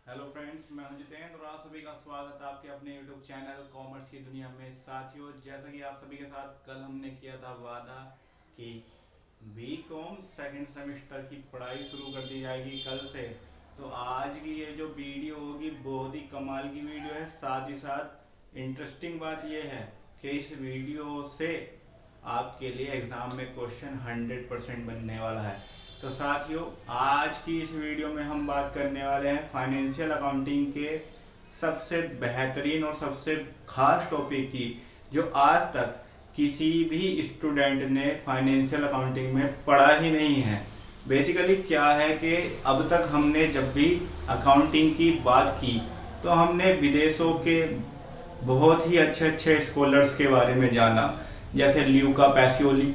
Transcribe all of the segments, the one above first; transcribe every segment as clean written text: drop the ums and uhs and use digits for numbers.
Hello friends, मैं हूं जितेंद्र और आप सभी का स्वागत है आपके अपने यूट्यूब चैनल कॉमर्स की दुनिया में। साथियों, जैसा कि आप सभी के साथ कल हमने किया था वादा कि बीकॉम सेकंड सेमेस्टर की पढ़ाई शुरू कर दी जाएगी कल से। तो आज की ये जो वीडियो होगी बहुत ही कमाल की वीडियो है। साथ ही साथ इंटरेस्टिंग बात यह है कि इस वीडियो से आपके लिए एग्ज़ाम में क्वेश्चन 100% बनने वाला है। तो साथियों, आज की इस वीडियो में हम बात करने वाले हैं फाइनेंशियल अकाउंटिंग के सबसे बेहतरीन और सबसे खास टॉपिक की, जो आज तक किसी भी स्टूडेंट ने फाइनेंशियल अकाउंटिंग में पढ़ा ही नहीं है। बेसिकली क्या है कि अब तक हमने जब भी अकाउंटिंग की बात की तो हमने विदेशों के बहुत ही अच्छे अच्छे स्कॉलर्स के बारे में जाना, जैसे ल्यूका पैसियोली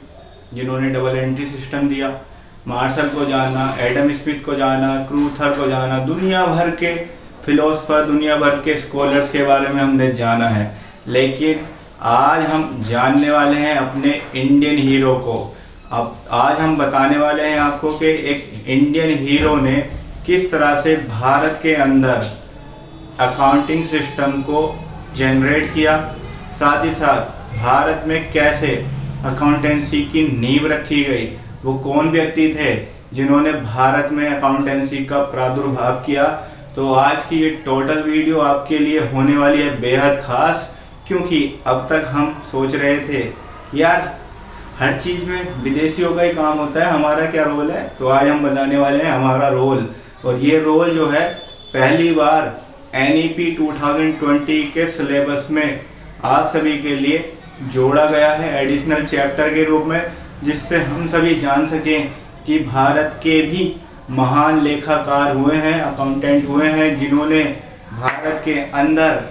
जिन्होंने डबल एंट्री सिस्टम दिया, मार्शल को जाना, एडम स्मिथ को जाना, क्रूथर को जाना, दुनिया भर के फिलोसफर, दुनिया भर के स्कॉलर्स के बारे में हमने जाना है। लेकिन आज हम जानने वाले हैं अपने इंडियन हीरो को। अब आज हम बताने वाले हैं आपको कि एक इंडियन हीरो ने किस तरह से भारत के अंदर अकाउंटिंग सिस्टम को जनरेट किया, साथ ही साथ भारत में कैसे अकाउंटेंसी की नींव रखी गई, वो कौन व्यक्ति थे जिन्होंने भारत में अकाउंटेंसी का प्रादुर्भाव किया। तो आज की ये टोटल वीडियो आपके लिए होने वाली है बेहद खास, क्योंकि अब तक हम सोच रहे थे यार हर चीज़ में विदेशियों का ही काम होता है, हमारा क्या रोल है। तो आज हम बताने वाले हैं हमारा रोल, और ये रोल जो है पहली बार NEP 2020 के सिलेबस में आप सभी के लिए जोड़ा गया है एडिशनल चैप्टर के रूप में, जिससे हम सभी जान सकें कि भारत के भी महान लेखाकार हुए हैं, अकाउंटेंट हुए हैं, जिन्होंने भारत के अंदर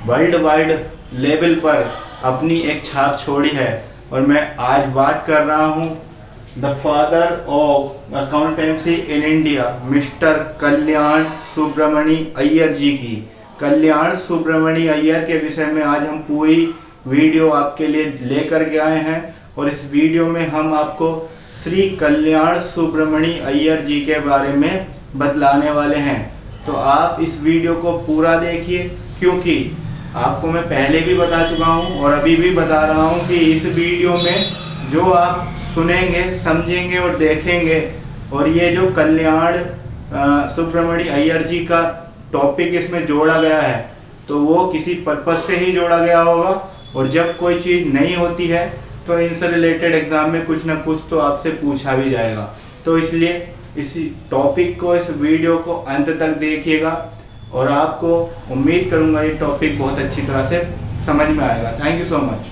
वर्ल्ड वाइड लेवल पर अपनी एक छाप छोड़ी है। और मैं आज बात कर रहा हूँ the father of accountancy in India, mister Kalyan Subramani Iyer ji की। कल्याण सुब्रमणी अय्यर के विषय में आज हम पूरी वीडियो आपके लिए लेकर के आए हैं, और इस वीडियो में हम आपको श्री कल्याण सुब्रमणी अय्यर जी के बारे में बतलाने वाले हैं। तो आप इस वीडियो को पूरा देखिए, क्योंकि आपको मैं पहले भी बता चुका हूं और अभी भी बता रहा हूं कि इस वीडियो में जो आप सुनेंगे, समझेंगे और देखेंगे, और ये जो कल्याण सुब्रमणी अय्यर जी का टॉपिक इसमें जोड़ा गया है, तो वो किसी पर्पज से ही जोड़ा गया होगा। और जब कोई चीज़ नहीं होती है तो इनसे रिलेटेड एग्जाम में कुछ ना कुछ तो आपसे पूछा भी जाएगा। तो इसलिए इस टॉपिक को, इस वीडियो को अंत तक देखिएगा, और आपको उम्मीद करूंगा ये टॉपिक बहुत अच्छी तरह से समझ में आएगा। Thank you so much.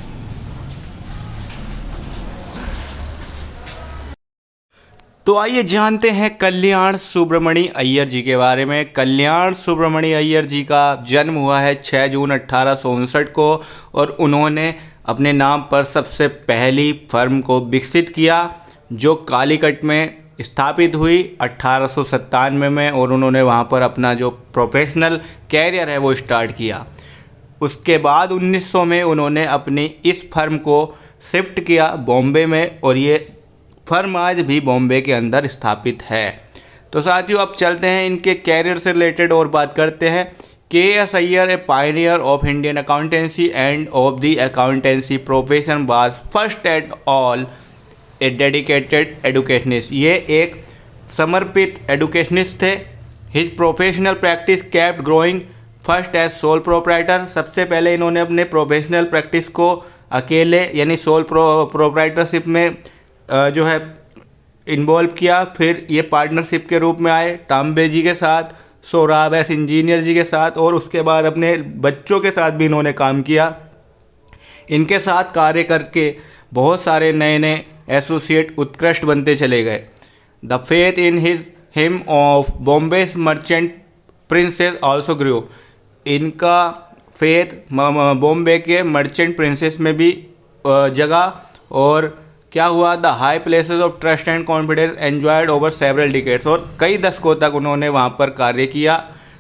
तो आइए जानते हैं कल्याण सुब्रमणी अय्यर जी के बारे में। कल्याण सुब्रमणी अय्यर जी का जन्म हुआ है 6 जून 1859 को, और उन्होंने अपने नाम पर सबसे पहली फर्म को विकसित किया, जो कालीकट में स्थापित हुई 1897 में, और उन्होंने वहां पर अपना जो प्रोफेशनल कैरियर है वो स्टार्ट किया। उसके बाद 1900 में उन्होंने अपनी इस फर्म को शिफ्ट किया बॉम्बे में, और ये फर्म आज भी बॉम्बे के अंदर स्थापित है। तो साथियों, अब चलते हैं इनके कैरियर से रिलेटेड और बात करते हैं। KS Iyer, a pioneer of Indian accountancy and of the accountancy profession, was first at all a dedicated educationist. ये एक समर्पित एडुकेशनिस्ट थे। His professional practice kept growing first as sole proprietor. सबसे पहले इन्होंने अपने प्रोफेशनल प्रैक्टिस को अकेले यानी सोल प्रोप्राइटरशिप में जो है इन्वॉल्व किया। फिर ये पार्टनरशिप के रूप में आए तांबे जी के साथ, सोहराब एस इंजीनियर जी के साथ, और उसके बाद अपने बच्चों के साथ भी इन्होंने काम किया। इनके साथ कार्य करके बहुत सारे नए नए एसोसिएट उत्कृष्ट बनते चले गए। The faith in him of Bombay's merchant princes also grew. इनका फेथ बॉम्बे के मर्चेंट प्रिंसेस में भी जगा, और क्या हुआ, the high places of trust and confidence enjoyed over several decades, और कई दशकों तक उन्होंने वहाँ पर कार्य किया।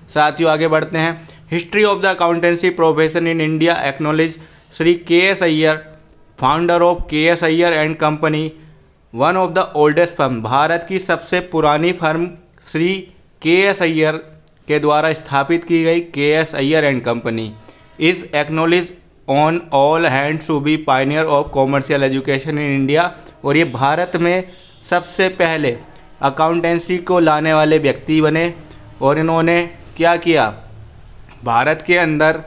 साथियों, आगे बढ़ते हैं। History of the accountancy profession in India acknowledge Shri KS Iyer, founder of KS Iyer and company, one of the oldest firm. Bharat की सबसे पुरानी फर्म श्री KS अय्यर के द्वारा स्थापित की गई KS Iyer and company is acknowledge on all hands to be pioneer of commercial education in India. और ये भारत में सबसे पहले अकाउंटेंसी को लाने वाले व्यक्ति बने। और इन्होंने क्या किया, भारत के अंदर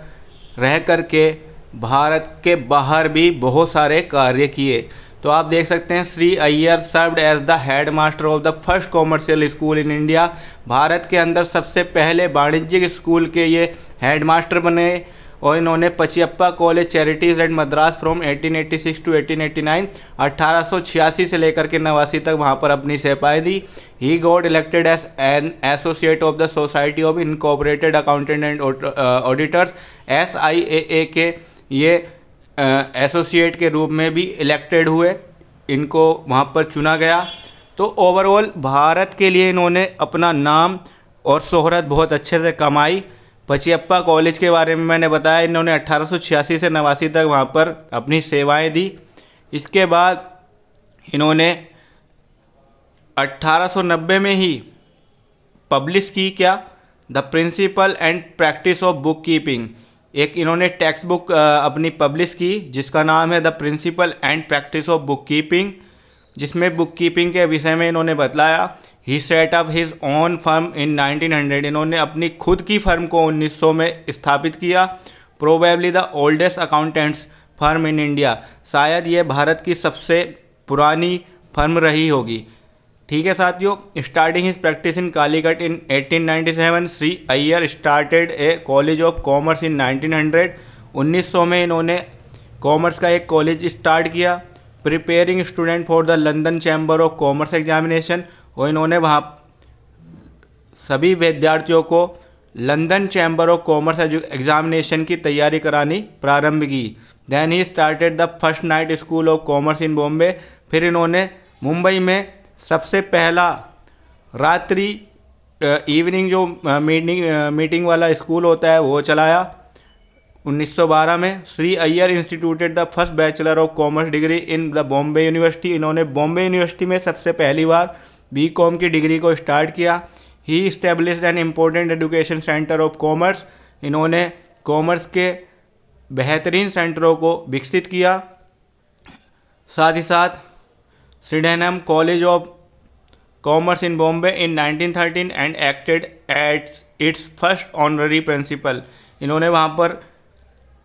रह कर के भारत के बाहर भी बहुत सारे कार्य किए। तो आप देख सकते हैं Shri Iyer served as the head master of the first commercial school in India. Bharat के अंदर सबसे पहले वाणिज्यिक स्कूल के ये हेड मास्टर बने। और इन्होंने Pachaiyappa college charities at Madras from 1886 to 1889 1886 से लेकर के 89 तक वहाँ पर अपनी सेवाएं दी। He got elected as an associate of the society of incorporated accountant and auditors SIAA के ये एसोसिएट के रूप में भी इलेक्टेड हुए, इनको वहाँ पर चुना गया। तो ओवरऑल भारत के लिए इन्होंने अपना नाम और शोहरत बहुत अच्छे से कमाई। पचियप्पा कॉलेज के बारे में मैंने बताया, इन्होंने 1886 से 89 तक वहाँ पर अपनी सेवाएं दी। इसके बाद इन्होंने 1890 में ही पब्लिश की क्या, the principle and practice of book keeping. एक इन्होंने टेक्स्ट बुक अपनी पब्लिश की जिसका नाम है the principle and practice of book keeping, जिसमें बुक कीपिंग के विषय में इन्होंने बतलाया। He set up his own firm in 1900। इन्होंने अपनी खुद की फर्म को 1900 में स्थापित किया। Probably the oldest accountants firm in India. शायद ये भारत की सबसे पुरानी फर्म रही होगी। ठीक है साथियों, starting his practice in Calicut in 1897 Shri Iyer started a college of commerce in 1900। 1900 में इन्होंने कॉमर्स का एक कॉलेज स्टार्ट किया। Preparing student for the London chamber of commerce examination. और इन्होंने वहाँ सभी विद्यार्थियों को London chamber of commerce examination की तैयारी करानी प्रारंभ की। Then he started the first night school of commerce in Bombay. फिर इन्होंने मुंबई में सबसे पहला रात्रि इवनिंग जो मीटिंग वाला स्कूल होता है वो चलाया। 1912 में Shri Iyer instituted the first bachelor of commerce degree in the Bombay university. इन्होंने बॉम्बे यूनिवर्सिटी में सबसे पहली बार BCom की डिग्री को स्टार्ट किया। He established an important education centre of commerce. इन्होंने कॉमर्स के बेहतरीन सेंटरों को विकसित किया। साथ ही साथ Sydenham college of commerce in Bombay in 1913 and acted as its first honorary principal. इन्होंने वहाँ पर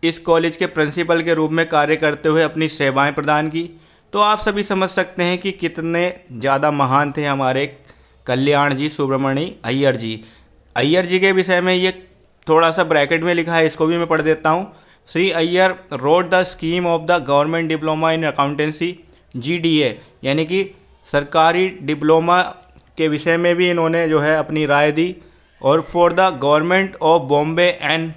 इस कॉलेज के प्रिंसिपल के रूप में कार्य करते हुए अपनी सेवाएं प्रदान की। तो आप सभी समझ सकते हैं कि कितने ज़्यादा महान थे हमारे कल्याण जी सुब्रमणी अय्यर जी। अय्यर जी के विषय में ये थोड़ा सा ब्रैकेट में लिखा है, इसको भी मैं पढ़ देता हूँ। Shri Iyer road the scheme of the government diploma in accountancy GDA, यानी कि सरकारी डिप्लोमा के विषय में भी इन्होंने जो है अपनी राय दी। और for the government of Bombay and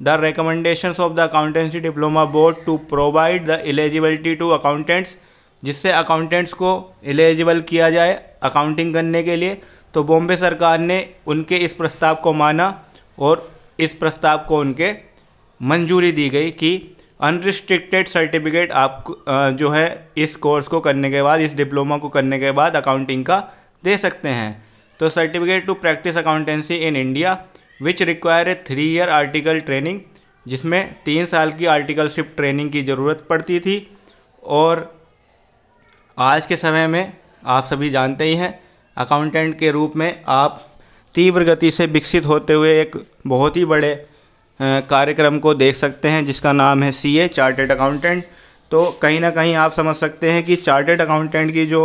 the recommendations of the accountancy diploma board to provide the eligibility to accountants, जिससे अकाउंटेंट्स को एलिजिबल किया जाए अकाउंटिंग करने के लिए। तो बॉम्बे सरकार ने उनके इस प्रस्ताव को माना और इस प्रस्ताव को उनके मंजूरी दी गई कि अनरिस्ट्रिक्टेड सर्टिफिकेट आप जो है इस कोर्स को करने के बाद, इस डिप्लोमा को करने के बाद अकाउंटिंग का दे सकते हैं। तो certificate to practice accountancy in India which require a 3 year article training, जिसमें 3 साल की आर्टिकलशिप ट्रेनिंग की ज़रूरत पड़ती थी। और आज के समय में आप सभी जानते ही हैं अकाउंटेंट के रूप में आप तीव्र गति से विकसित होते हुए एक बहुत ही बड़े कार्यक्रम को देख सकते हैं जिसका नाम है CA चार्टर्ड अकाउंटेंट। तो कहीं ना कहीं आप समझ सकते हैं कि चार्टर्ड अकाउंटेंट की जो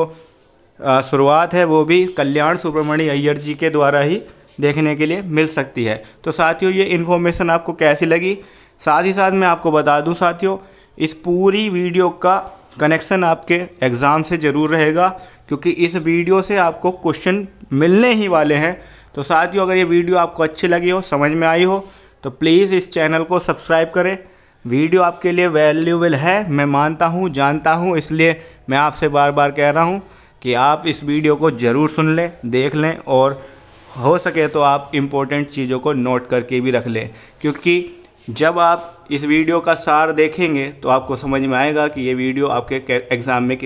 शुरुआत है वो भी कल्याण सुब्रमणी अय्यर जी के द्वारा ही देखने के लिए मिल सकती है। तो साथियों, ये इन्फॉर्मेशन आपको कैसी लगी? साथ ही साथ मैं आपको बता दूं साथियों, इस पूरी वीडियो का कनेक्शन आपके एग्ज़ाम से ज़रूर रहेगा, क्योंकि इस वीडियो से आपको क्वेश्चन मिलने ही वाले हैं। तो साथियों, अगर ये वीडियो आपको अच्छी लगी हो, समझ में आई हो, तो प्लीज़ इस चैनल को सब्सक्राइब करें। वीडियो आपके लिए वैल्यूएबल है, मैं मानता हूँ, जानता हूँ, इसलिए मैं आपसे बार बार कह रहा हूँ कि आप इस वीडियो को ज़रूर सुन लें, देख लें, और हो सके तो आप इम्पोर्टेंट चीज़ों को नोट करके भी रख लें, क्योंकि जब आप इस वीडियो का सार देखेंगे तो आपको समझ में आएगा कि ये वीडियो आपके एग्ज़ाम में